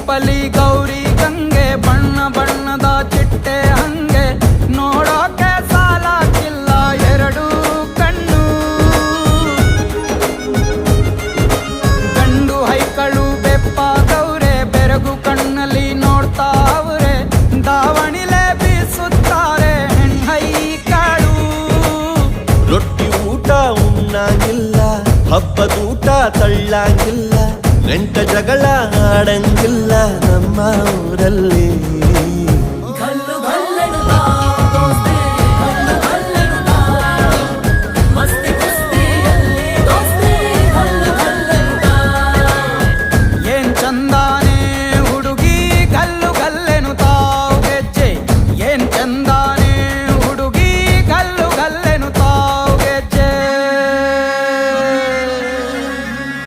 ರೂಪಲಿ ಗೌರಿ ಗಂಗೆ, ಬಣ್ಣ ಬಣ್ಣದ ಚಿಟ್ಟೆ ಹಂಗೆ, ನೋಡೋಕೆ ಸಾಲಾಗಿಲ್ಲ ಎರಡು ಕಣ್ಣು. ಗಂಡು ಹೈಕಳು ಬೆಪ್ಪಾಗವ್ರೆ, ಬೆರಗು ಕಣ್ಣಲ್ಲಿ ನೋಡ್ತಾ ಅವ್ರೆ, ದಾವಣಿಲೆ ಬೀಸುತ್ತಾರೆ ಹೆಣ್ಣೈಕಳು. ರೊಟ್ಟಿ ಊಟ ಉಣ್ಣಂಗಿಲ್ಲ, ಹಬ್ಬದೂಟ ತಳ್ಳಂಗಿಲ್ಲ, ನೆಂಟ ಜಗಳ ಆಡಂಗಿಲ್ಲ ನಮ್ಮ ಊರಲ್ಲಿ.